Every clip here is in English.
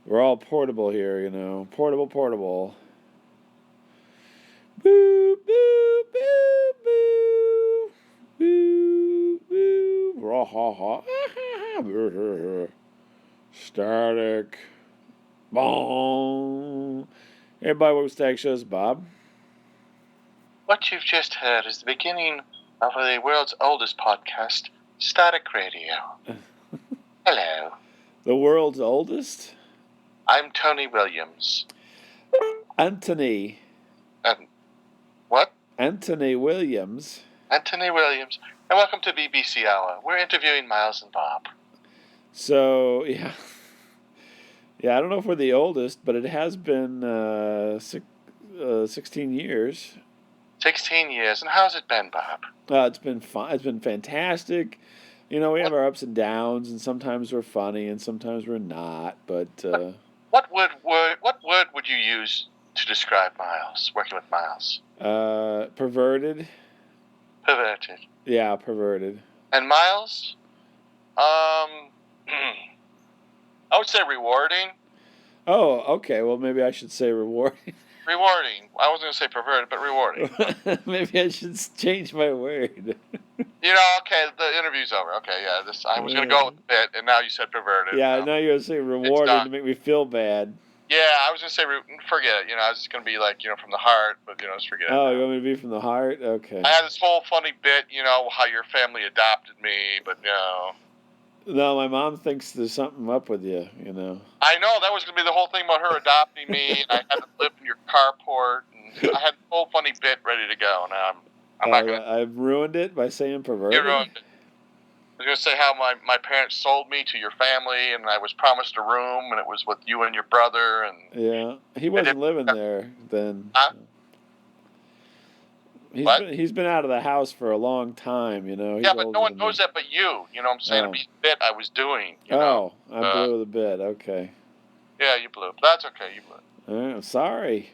We're all portable here, you know. Portable. Boo, boo, boo, boo. Boo, boo. Raw, ha, ha. Static. Boom. Everybody, welcome to Static Shows. Bob. What you've just heard is the beginning of the world's oldest podcast, Static Radio. Hello. The world's oldest? I'm Tony Williams. Anthony. What? Anthony Williams. Anthony Williams. And welcome to BBC Hour. We're interviewing Miles and Bob. So, yeah. Yeah, I don't know if we're the oldest, but it has been 16 years. 16 years. And how's it been, Bob? It's been fun. It's been fantastic. You know, we have our ups and downs, and sometimes we're funny, and sometimes we're not. But what word would you use to describe Miles? Working with Miles? Perverted. Perverted. Yeah, perverted. And Miles? I would say rewarding. Oh, okay. Well, maybe I should say rewarding. Rewarding. I wasn't going to say perverted, but rewarding. Maybe I should change my word. You know, okay, the interview's over. Okay, yeah, I was going to go with a bit, and now you said perverted. Yeah, now you're going to say rewarding to make me feel bad. Yeah, I was going to say, forget it. You know, I was just going to be like, you know, from the heart, but, you know, just forget it. Oh, you want me to be from the heart? Okay. I had this whole funny bit, you know, how your family adopted me, but no. No, my mom thinks there's something up with you, you know. I know, that was going to be the whole thing about her adopting me, and I had to live in your carport, and I had the whole funny bit ready to go. Now I'm not going to... I've ruined it by saying perverted? You ruined it. I was going to say how my parents sold me to your family, and I was promised a room, and it was with you and your brother. And yeah, he wasn't living there then. Huh? He's been out of the house for a long time, you know. Yeah, but no one knows that but you. You know what I'm saying? Oh. A bit I was doing. You know? I blew the bit. Okay. Yeah, you blew. That's okay. You blew. I'm sorry.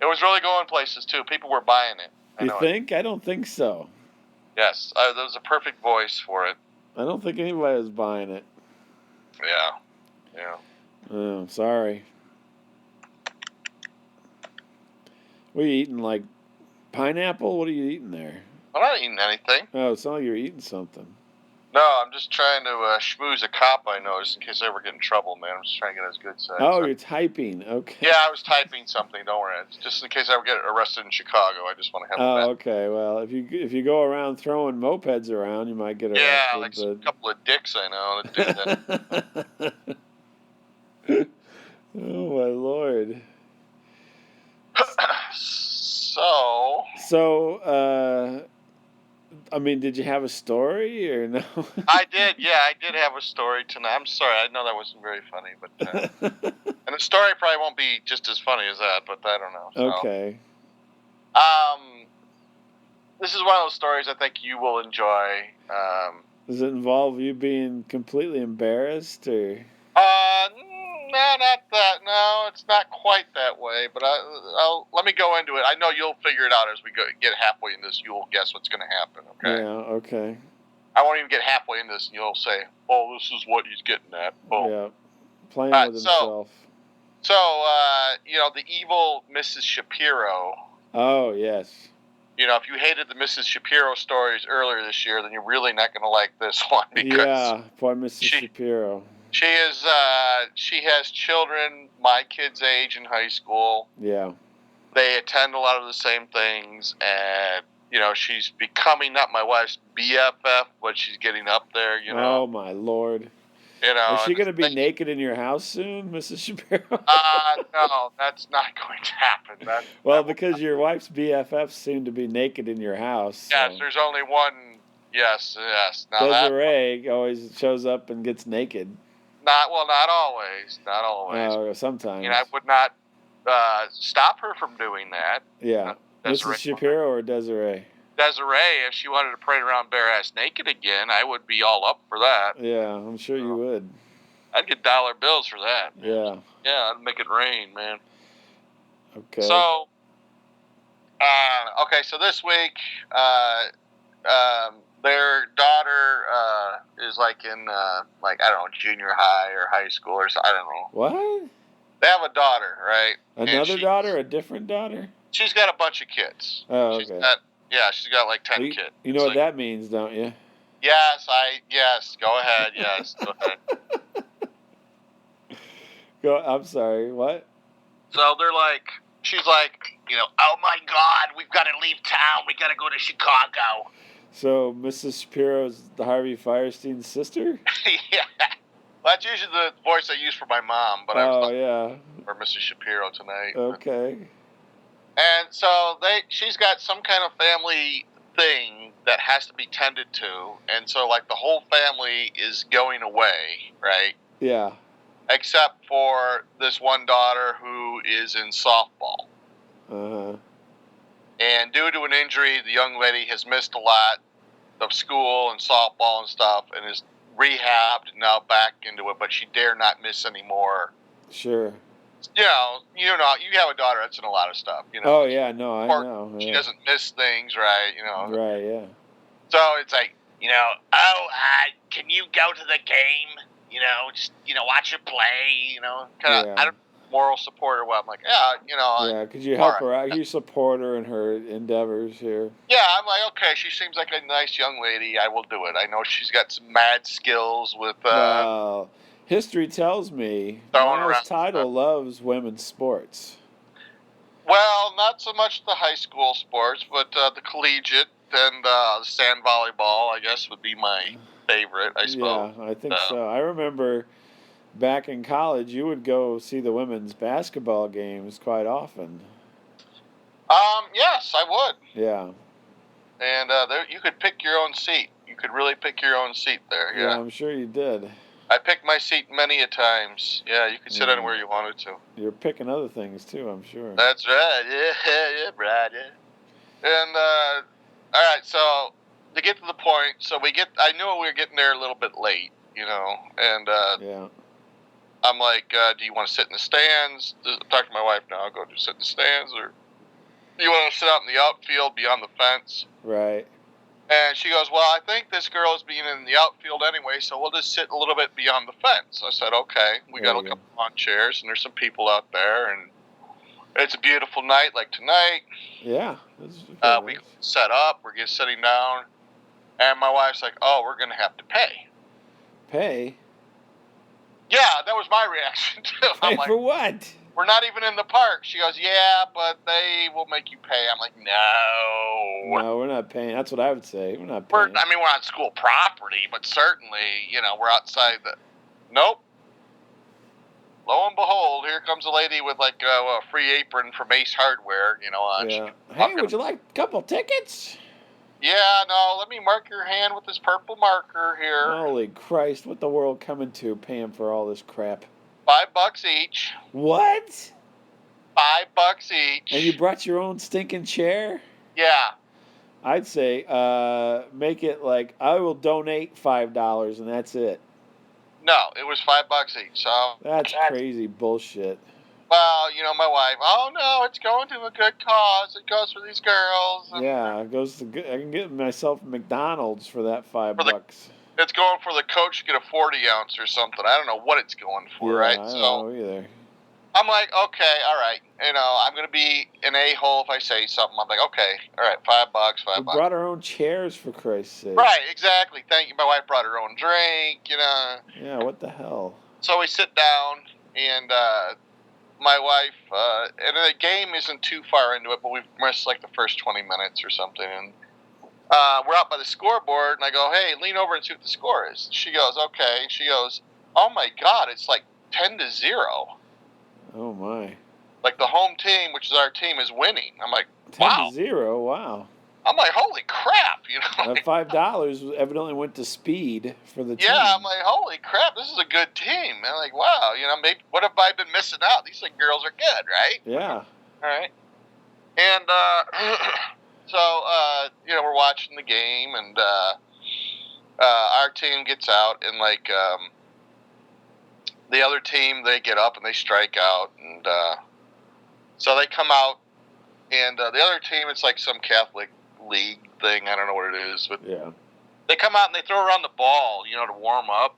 It was really going places, too. People were buying it. You think? I don't think so. Yes. There was a perfect voice for it. I don't think anybody was buying it. Yeah. Oh, I'm sorry. What are you eating, like pineapple? What are you eating there? I'm not eating anything. Oh, it's not like you're eating something. No, I'm just trying to schmooze a cop I noticed in case I ever get in trouble, man. I'm just trying to get his good side. Oh, you're typing. Okay. Yeah, I was typing something. Don't worry. It's just in case I ever get arrested in Chicago. I just want to have a okay. Well, if you go around throwing mopeds around, you might get arrested. Yeah, like a couple of dicks I know that do that. Oh, my Lord. So, I mean, did you have a story or no? I did. Yeah, I did have a story tonight. I'm sorry. I know that wasn't very funny, but and the story probably won't be just as funny as that, but I don't know. So. Okay. This is one of those stories I think you will enjoy. Does it involve you being completely embarrassed, or? No, not that. No, it's not quite that way. But I'll let me go into it. I know you'll figure it out as we get halfway in this. You'll guess what's going to happen. Okay. Yeah. Okay. I won't even get halfway in this, and you'll say, "Oh, this is what he's getting at." Boom. Yeah. Playing with himself. So, you know, the evil Mrs. Shapiro. Oh yes. You know, if you hated the Mrs. Shapiro stories earlier this year, then you're really not going to like this one because yeah, poor Mrs. Shapiro. She is. She has children my kids' age in high school. Yeah. They attend a lot of the same things, and you know, she's becoming not my wife's BFF, but she's getting up there. You know. Oh my Lord. You know. Is she going to be naked in your house soon, Mrs. Shapiro? No, that's not going to happen. Because your wife's BFFs seem to be naked in your house. Yes, so. There's only one. Yes. Now Desiree always shows up and gets naked. Not always. Not always. Oh, sometimes. You know, I would not stop her from doing that. Yeah. Mrs. Shapiro or Desiree? Desiree, if she wanted to parade around bare-ass naked again, I would be all up for that. Yeah, I'm sure you would. I'd get dollar bills for that. Yeah. Yeah, I'd make it rain, man. Okay. So, so this week, their daughter is like in I don't know, junior high or high school or something. I don't know. What? They have a daughter, right? Another daughter? A different daughter? She's got a bunch of kids. Oh, okay. She's got like 10 kids. You know what that means, don't you? Yes, go ahead, yes, go ahead. I'm sorry, what? So she's like, oh my God, we've got to leave town. We got to go to Chicago. So Mrs. Shapiro's the Harvey Firestein's sister? Yeah. Well, that's usually the voice I use for my mom, but I was for Mrs. Shapiro tonight. Okay. And so she's got some kind of family thing that has to be tended to, and so like the whole family is going away, right? Yeah. Except for this one daughter who is in softball. Uh-huh. And due to an injury, the young lady has missed a lot of school and softball and stuff, and is rehabbed and now back into it, but she dare not miss anymore. Sure. You have a daughter that's in a lot of stuff, Oh, yeah, no, I know. Yeah. She doesn't miss things, right, Right, yeah. So it's like, can you go to the game? Just, watch her play, kind of, I don't moral support or what. I'm like, yeah, could you help her out? Could you support her in her endeavors here? Yeah, I'm like, okay, she seems like a nice young lady. I will do it. I know she's got some mad skills with... history tells me Miles Tidal loves women's sports. Well, not so much the high school sports, but the collegiate and the sand volleyball, I guess, would be my favorite, I suppose. Yeah, I think so. I remember back in college, you would go see the women's basketball games quite often. Yes, I would. Yeah. And you could pick your own seat. You could really pick your own seat there. Yeah, I'm sure you did. I picked my seat many a times. Yeah, you could sit anywhere you wanted to. You're picking other things too, I'm sure. That's right. Yeah, right. Yeah. And all right, so to get to the point, I knew we were getting there a little bit late, and yeah. I'm like, do you want to sit in the stands? Talk to my wife now. I'll go to sit in the stands, or do you want to sit out in the outfield beyond the fence? Right. And she goes, well, I think this girl is being in the outfield anyway, so we'll just sit a little bit beyond the fence. I said, okay. We got a couple lawn chairs, and there's some people out there, and it's a beautiful night like tonight. Yeah. We set up. We're just sitting down, and my wife's like, oh, we're going to have to pay. Pay? Yeah, that was my reaction, too. I'm like, for what? We're not even in the park. She goes, yeah, but they will make you pay. I'm like, no. No, we're not paying. That's what I would say. We're not paying. We're on school property, but certainly, we're outside the... Nope. Lo and behold, here comes a lady with like a free apron from Ace Hardware, on. Yeah. Hey, would you like a couple tickets? Yeah, no, let me mark your hand with this purple marker here. Holy Christ, what the world coming to paying for all this crap? $5 each. What? $5 each. And you brought your own stinking chair? Yeah. I'd say make it like I will donate $5 and that's it. No, it was $5 each. So that's crazy bullshit. Well, my wife. Oh no, it's going to a good cause. It goes for these girls. And yeah, it goes to good. I can get myself McDonald's for that $5. It's going for the coach to get a 40-ounce or something. I don't know what it's going for, right? I don't know either. I'm like, okay, all right. I'm going to be an a-hole if I say something. I'm like, okay, all right, $5. We brought our own chairs, for Christ's sake. Right, exactly. Thank you. My wife brought her own drink, Yeah, what the hell? So we sit down, and my wife, and the game isn't too far into it, but we've missed like the first 20 minutes or something, and we're out by the scoreboard, and I go, hey, lean over and see what the score is. She goes, okay. She goes, oh my God, it's like 10-0. Oh my! Like the home team, which is our team, is winning. I'm like, wow. 10-0. Wow. I'm like, holy crap, That $5 evidently went to speed for the team. Yeah, I'm like, holy crap, this is a good team. And I'm like, wow, maybe what have I been missing out? These girls are good, right? Yeah. All right. And so we're watching the game, and our team gets out, and the other team, they get up and they strike out, and so they come out, and the other team, it's like some Catholic league thing. I don't know what it is, but yeah, they come out and they throw around the ball, to warm up.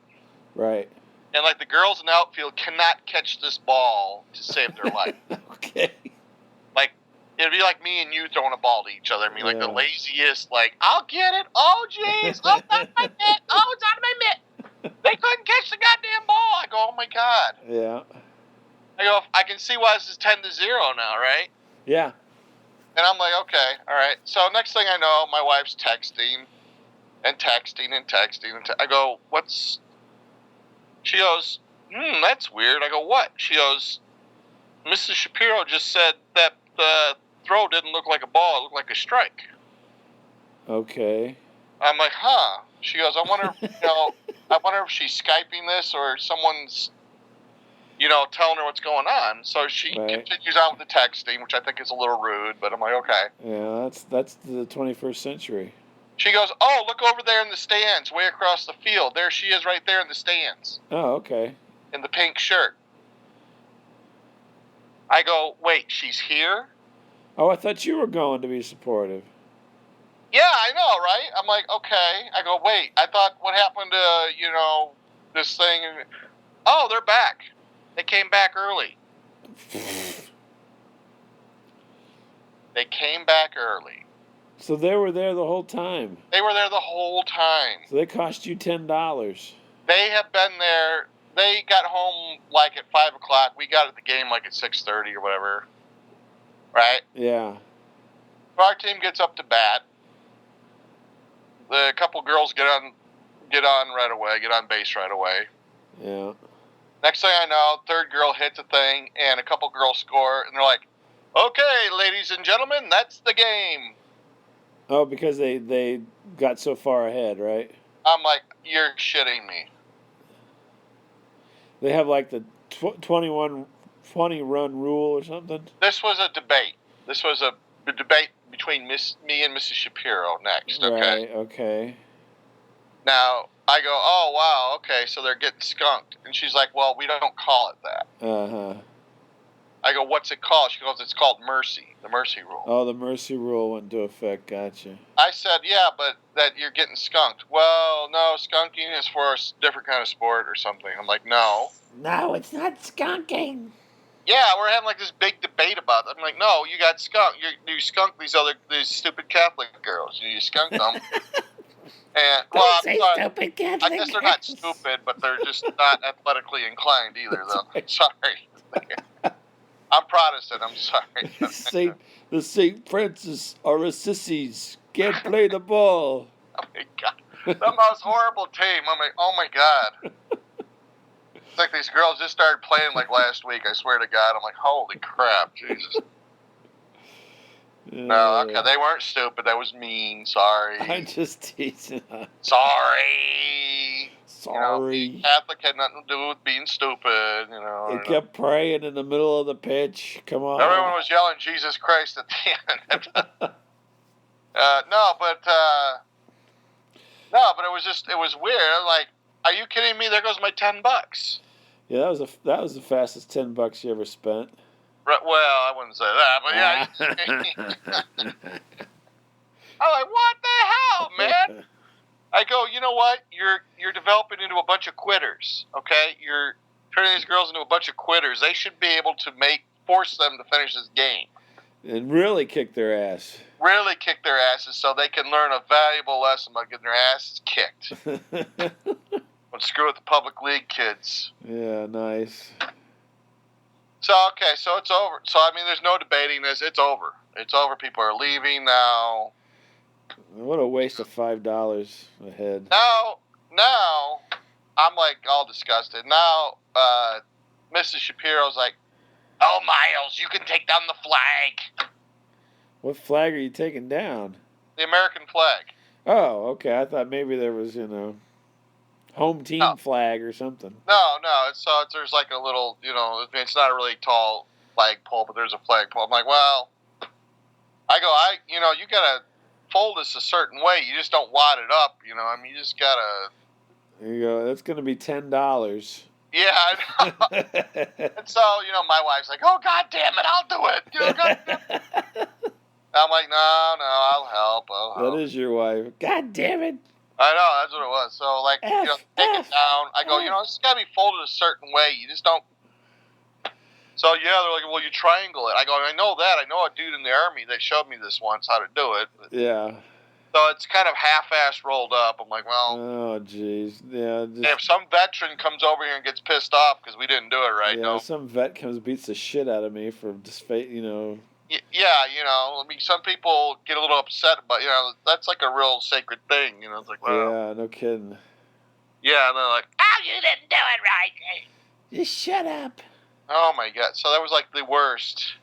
Right. And, like, the girls in the outfield cannot catch this ball to save their life. Okay. Like, it'd be like me and you throwing a ball to each other. I mean, like, Yeah. the laziest, like, I'll get it. Oh, jeez. Oh, that's my mitt. Oh, it's out of my mitt. They couldn't catch the goddamn ball. I go, oh, my God. Yeah. I go, I can see why this is 10-0 now, right? Yeah. And I'm like, okay, all right. So next thing I know, my wife's texting. I go, what's... She goes, that's weird. I go, what? She goes, Mrs. Shapiro just said that the throw didn't look like a ball. It looked like a strike. Okay. I'm like, huh. She goes, I wonder if she's Skyping this or someone's, telling her what's going on. So she continues on with the texting, which I think is a little rude, but I'm like, okay. Yeah, that's the 21st century. She goes, oh, look over there in the stands, way across the field. There she is right there in the stands. Oh, okay. In the pink shirt. I go, wait, she's here? Oh, I thought you were going to be supportive. Yeah, I know, right? I'm like, okay. I go, wait, I thought what happened to, this thing? Oh, they're back. They came back early. They came back early. So they were there the whole time? They were there the whole time. So they cost you $10? They have been there. They got home like at 5 o'clock. We got at the game like at 6:30 or whatever. Right? Yeah. Our team gets up to bat. The couple girls get on right away, get on base right away. Yeah. Next thing I know, third girl hits a thing, and a couple girls score, and they're like, okay, ladies and gentlemen, that's the game. Oh, because they got so far ahead, right? I'm like, you're shitting me. They have like the 20 run rule or something? This was a debate. This was a debate between me and Mrs. Shapiro next, okay? Right, okay. Now, I go, oh, wow, okay, so they're getting skunked. And she's like, well, we don't call it that. Uh-huh. I go, what's it called? She goes, it's called mercy, the mercy rule. Oh, the mercy rule went into effect, gotcha. I said, yeah, but that you're getting skunked. Well, no, skunking is for a different kind of sport or something. I'm like, no. No, it's not skunking. Yeah, we're having like this big debate about it. I'm like, no, you got skunked. You skunked these stupid Catholic girls. You skunked them. And well, I'm sorry. Stupid Catholic I guess they're not stupid, but they're just not athletically inclined either, though. Sorry. I'm Protestant. I'm sorry. The St. Francis are a sissies. Can't play the ball. Oh my God, the most horrible team. I'm like, oh my God. It's like these girls just started playing like last week. I swear to God. I'm like, holy crap, Jesus. No, okay, they weren't stupid. That was mean. Sorry. I'm just teasing. Sorry. Sorry. Catholic had nothing to do with being stupid. They kept praying in the middle of the pitch. Come on. Everyone was yelling Jesus Christ at the end. But it was weird. Like, are you kidding me? There goes my $10. Yeah, that was the fastest $10 you ever spent. Right, well, I wouldn't say that, but yeah. I'm like, what the hell, man? I go, you know what? You're developing into a bunch of quitters, okay? You're turning these girls into a bunch of quitters. They should be able to force them to finish this game. And really kick their ass. Really kick their asses so they can learn a valuable lesson by getting their asses kicked. But screw with the public league kids. Yeah, nice. So, okay, so it's over. So, I mean, there's no debating this. It's over. It's over. People are leaving now. What a waste of $5 a head. Now, I'm like all disgusted. Now, Mrs. Shapiro's like, oh, Miles, you can take down the flag. What flag are you taking down? The American flag. Oh, okay. I thought maybe there was, home team flag or something. No. There's like a little, it's not a really tall flagpole, but there's a flagpole. I'm like, well, you gotta fold this a certain way. You just don't wad it up, you just gotta. There you go. That's gonna be $10. Yeah, I know. And so, my wife's like, oh, God damn it, I'll do it. God damn it. I'm like, no, I'll help. That is your wife. God damn it. I know, that's what it was. So, like, take it down. I go, it's got to be folded a certain way. You just don't. So, yeah, they're like, well, you triangle it. I go, I know that. I know a dude in the Army that showed me this once, how to do it. But, yeah. So it's kind of half-assed rolled up. I'm like, well. Oh, jeez. Yeah. If some veteran comes over here and gets pissed off because we didn't do it right, yeah, some vet comes beats the shit out of me for just, Yeah, I mean, some people get a little upset, but that's like a real sacred thing. It's like, wow. Yeah, no kidding. Yeah, and they're like, oh, you didn't do it right. Just shut up. Oh my God! So that was like the worst.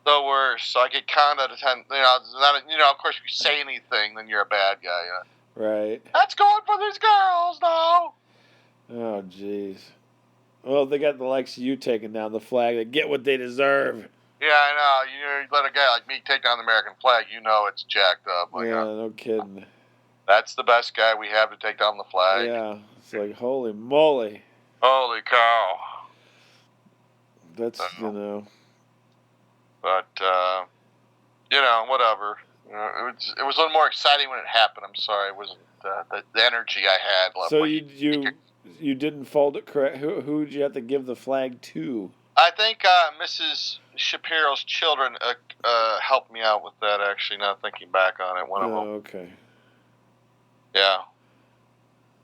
The worst. So I get counted out of 10. Of course, if you say anything, then you're a bad guy. Right. That's going for these girls now. Oh, jeez. Well, they got the likes of you taking down the flag. They get what they deserve. Yeah, I know. You let a guy like me take down the American flag, it's jacked up. Like, yeah, no kidding. That's the best guy we have to take down the flag. Yeah, it's like, holy moly. Holy cow. That's, But, whatever. It was a little more exciting when it happened. I'm sorry. It wasn't the energy I had. So you didn't fold it correct. Who did you have to give the flag to? I think Mrs. Shapiro's children helped me out with that, actually, now thinking back on it. One of them. Okay. Yeah.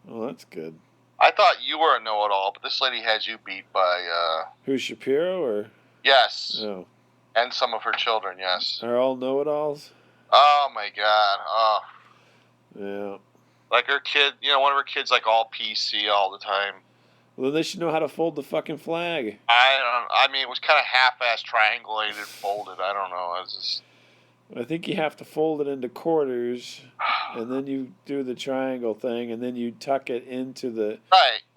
Well, that's good. I thought you were a know-it-all, but this lady has you beat by... Who's Shapiro, or...? Yes. Oh. And some of her children, yes. Are all know-it-alls? Oh, my God. Oh. Yeah. Like her kid, one of her kids, like, all PC all the time. Well, they should know how to fold the fucking flag. I mean, it was kind of half-assed, triangulated, folded. I don't know. I think you have to fold it into quarters, and then you do the triangle thing, and then you tuck it into the...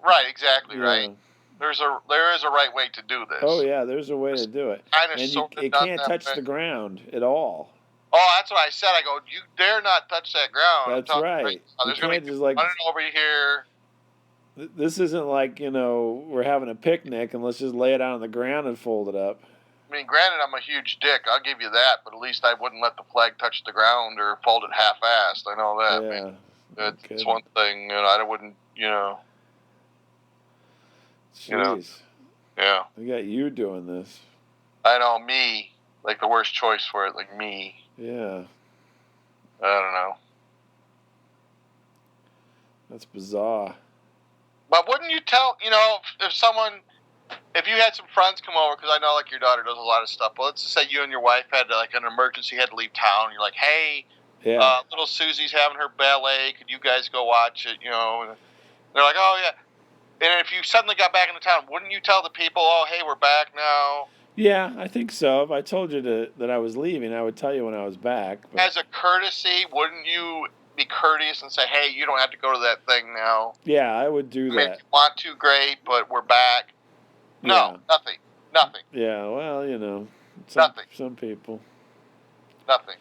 Right, exactly, right. There is a right way to do this. Oh, yeah, there's a way to do it. And it can't touch the ground at all. Oh, that's what I said. I go, you dare not touch that ground. That's right. There's going to be running over here. This isn't like, we're having a picnic and let's just lay it out on the ground and fold it up. I mean, granted, I'm a huge dick. I'll give you that. But at least I wouldn't let the flag touch the ground or fold it half-assed. I know that. Yeah. Man. It's one thing. I wouldn't, Jeez. Yeah. We got you doing this. I know, me. Like the worst choice for it, like me. Yeah. I don't know. That's bizarre. But wouldn't you tell, if you had some friends come over, because I know, like, your daughter does a lot of stuff, but let's just say you and your wife had, like, an emergency, had to leave town, you're like, hey, little Susie's having her ballet, could you guys go watch it, And they're like, oh, yeah. And if you suddenly got back into town, wouldn't you tell the people, oh, hey, we're back now? Yeah, I think so. If I told you that I was leaving, I would tell you when I was back. But... As a courtesy, wouldn't you be courteous and say, hey, you don't have to go to that thing now? Yeah, I would do that. If you want to, great, but we're back. No, nothing. Yeah, well, nothing. Some people. Nothing.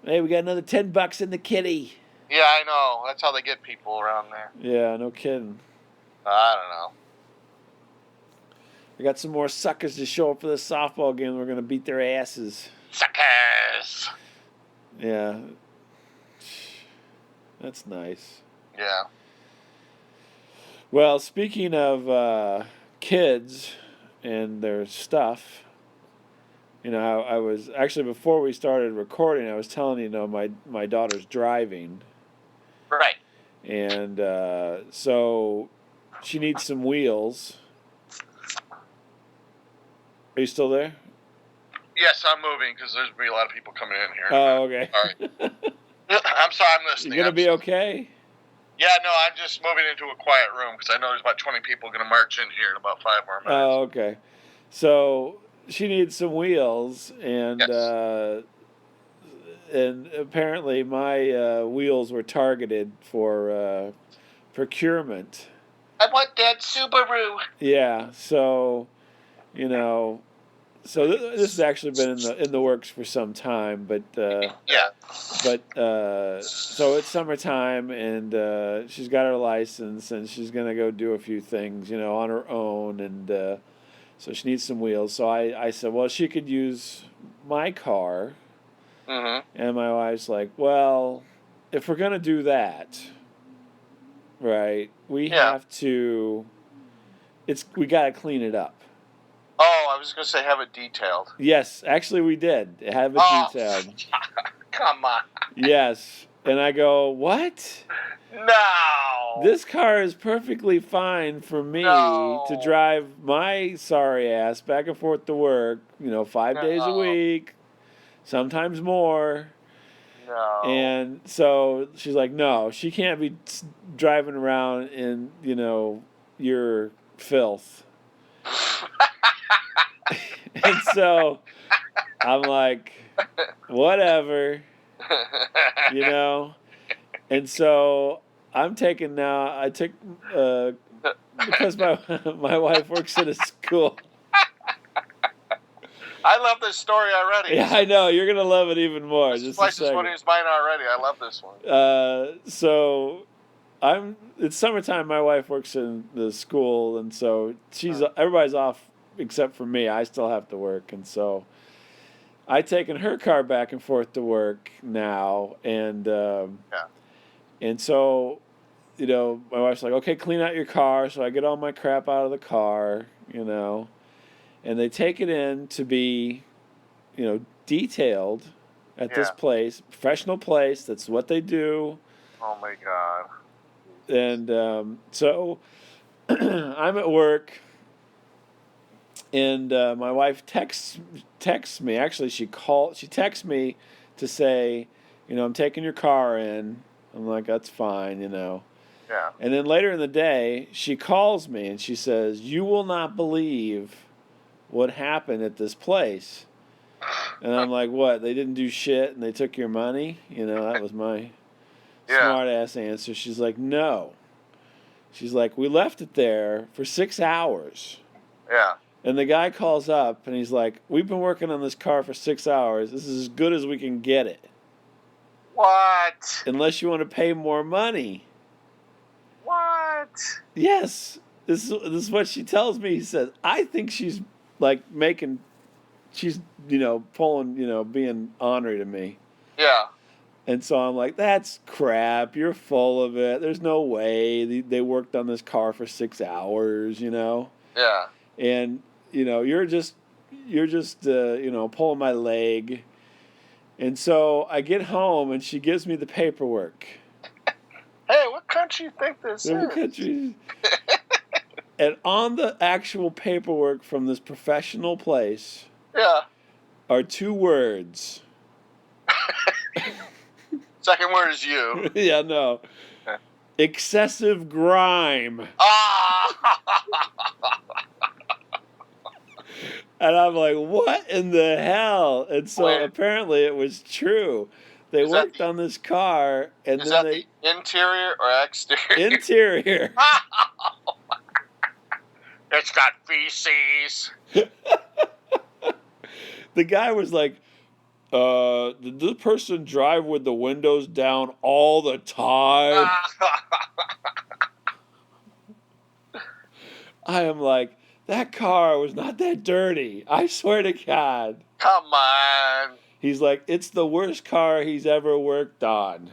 Hey, we got another $10 in the kitty. Yeah, I know. That's how they get people around there. Yeah, no kidding. I don't know. I got some more suckers to show up for the softball game. We're going to beat their asses. Suckers! Yeah. That's nice. Yeah. Well, speaking of kids and their stuff, I was actually, before we started recording, I was telling my daughter's driving. Right. And so she needs some wheels. Are you still there? Yes, I'm moving because there's going to be a lot of people coming in here. Oh, okay. Sorry. I'm sorry, I'm listening. You going to be okay? Yeah, no, I'm just moving into a quiet room because I know there's about 20 people going to march in here in about 5 more minutes. Oh, okay. So she needs some wheels, and yes. And apparently my wheels were targeted for procurement. I want that Subaru. Yeah, so so this has actually been in the works for some time, but so it's summertime, and she's got her license, and she's gonna go do a few things, on her own, and so she needs some wheels. So I said, well, she could use my car, mm-hmm. and my wife's like, well, if we're gonna do that, right, we have to. We gotta clean it up. Oh, I was gonna say have it detailed. Yes, actually, we did have it detailed. Come on. Yes, and I go, what? No. This car is perfectly fine for me to drive my sorry ass back and forth to work. 5 days a week, sometimes more. No. And so she's like, no, she can't be driving around in, your filth. And so I'm like, whatever, And so I'm taking now, because my wife works at a school. I love this story already. Yeah, I know. You're going to love it even more. This place is funny as mine already. I love this one. So it's summertime. My wife works in the school, and so everybody's off except for me. I still have to work, and so I taken her car back and forth to work now, and and so my wife's like, okay, clean out your car. So I get all my crap out of the car, and they take it in to be, detailed at this place, professional place. That's what they do. Oh my God. And so I'm at work, and my wife texts me. Actually, she texts me to say, I'm taking your car in. I'm like, that's fine, Yeah. And then later in the day, she calls me and she says, you will not believe what happened at this place. And I'm like, what? They didn't do shit and they took your money? That was my smart ass answer. She's like, no. She's like, we left it there for 6 hours. Yeah. And the guy calls up and he's like, we've been working on this car for 6 hours. This is as good as we can get it. What? Unless you want to pay more money. What? Yes. This is what she tells me. He says, I think she's like she's, pulling, being ornery to me. Yeah. And so I'm like, that's crap. You're full of it. There's no way they worked on this car for 6 hours, Yeah. And, you're just pulling my leg. And so I get home and she gives me the paperwork. Hey, what country you think this is? And on the actual paperwork from this professional place are 2 words. Second word is you. Yeah, no. Excessive grime. And I'm like, what in the hell? And so apparently it was true. They worked on this car, and then the interior or exterior? Interior. It's got feces. The guy was like, did this person drive with the windows down all the time? I am like, that car was not that dirty. I swear to God. Come on. He's like, it's the worst car he's ever worked on.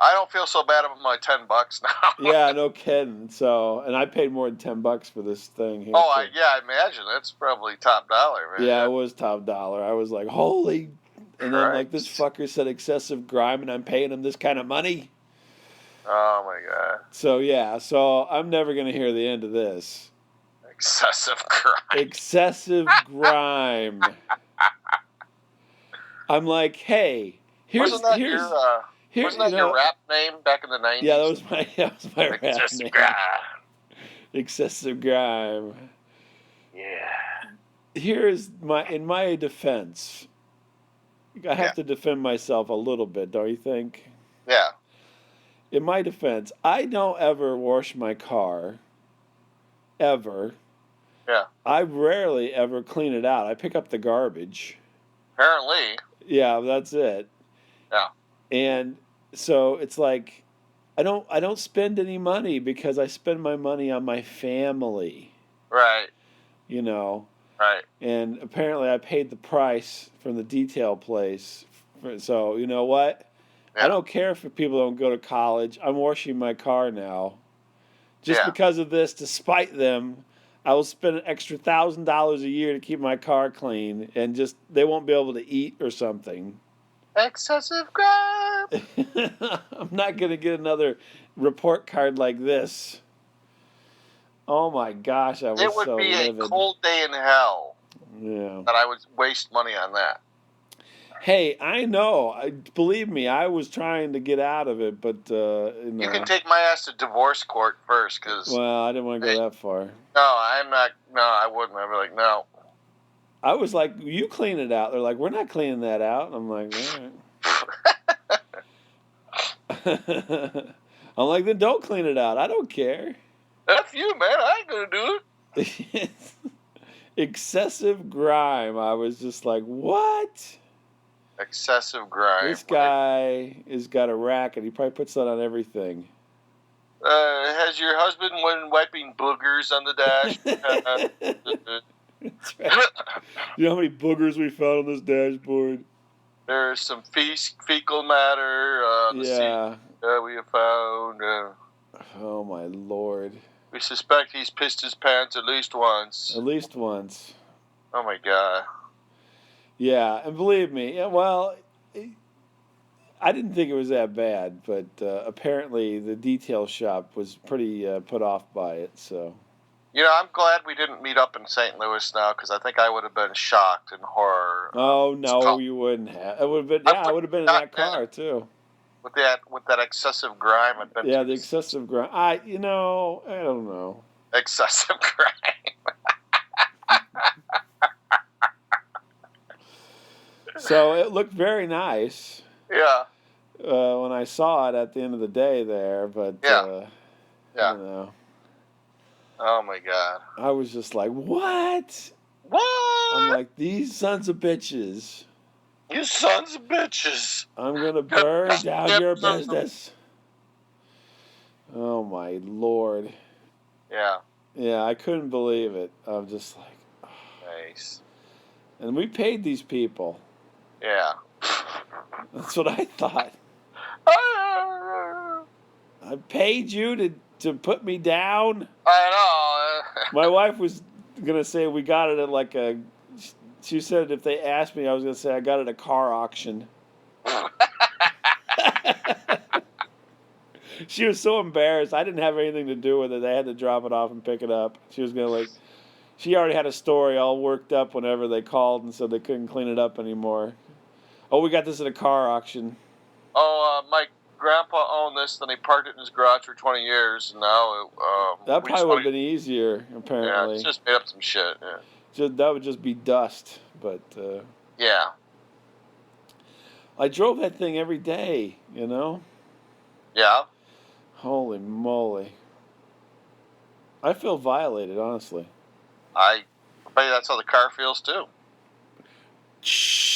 I don't feel so bad about my $10 now. Yeah, no kidding. So, and I paid more than $10 for this thing here. Oh, I imagine that's probably top dollar, man. Yeah, it was top dollar. I was like, holy. And then like this fucker said excessive grime, and I'm paying him this kind of money. Oh my God. So yeah, so I'm never gonna hear the end of this. Excessive grime. Excessive grime. I'm like, hey, wasn't that your rap name back in the 90s? Yeah, that was my rap name. Grime. Excessive grime. Yeah. Here's in my defense. I have to defend myself a little bit, don't you think? Yeah. In my defense, I don't ever wash my car. Ever. Yeah. I rarely ever clean it out. I pick up the garbage. Apparently. Yeah, that's it. Yeah. And so it's like I don't spend any money because I spend my money on my family. Right. Right. And apparently I paid the price from the detail place. So, you know what? I don't care if people don't go to college. I'm washing my car now. Just because of this, to spite them, I will spend an extra $1,000 a year to keep my car clean, and just they won't be able to eat or something. Excessive grime. I'm not going to get another report card like this. Oh my gosh, I was so livid. It would be a cold day in hell. Yeah. That I would waste money on that. Hey, I know. Believe me, I was trying to get out of it, but You can take my ass to divorce court first, because. Well, I didn't want to go that far. No, I'm not. No, I wouldn't. I'd be like, no. I was like, you clean it out. They're like, we're not cleaning that out. I'm like, all right. I'm like, then don't clean it out. I don't care. F you, man. I ain't gonna do it. Excessive grime. I was just like, what? Excessive grime. This guy has got a racket. He probably puts that on everything. Has your husband been wiping boogers on the dash? That's right. You know how many boogers we found on this dashboard? There's some fecal matter on the seat we have found. Oh, my Lord. We suspect he's pissed his pants at least once. At least once. Oh, my God. Yeah, and believe me, well, I didn't think it was that bad, but apparently the detail shop was pretty put off by it, so... You know, I'm glad we didn't meet up in St. Louis now, because I think I would have been shocked in horror. Oh, no, you wouldn't have. It would have been, I would have been in that car, too. With that excessive grime. Yeah, the excessive grime. I don't know. Excessive grime. So it looked very nice. Yeah. When I saw it at the end of the day there, but I don't know. Oh my God. I was just like, what? What? I'm like, these sons of bitches. You sons of bitches. I'm going to burn down your business. Oh my Lord. Yeah. Yeah, I couldn't believe it. I'm just like, oh. Nice. And we paid these people. Yeah. That's what I thought. I paid you to put me down. I know. My wife was going to say we got it at like a... She said if they asked me, I was going to say I got it at a car auction. She was so embarrassed. I didn't have anything to do with it. They had to drop it off and pick it up. She was going to she already had a story all worked up whenever they called and said they couldn't clean it up anymore. Oh, we got this at a car auction. Oh, my grandpa owned this, then he parked it in his garage for 20 years, and now... that probably would have been easier, apparently. Yeah, it's just made up some shit, That would just be dust, but... yeah. I drove that thing every day, you know? Yeah? Holy moly. I feel violated, honestly. I bet you that's how the car feels, too. Shh.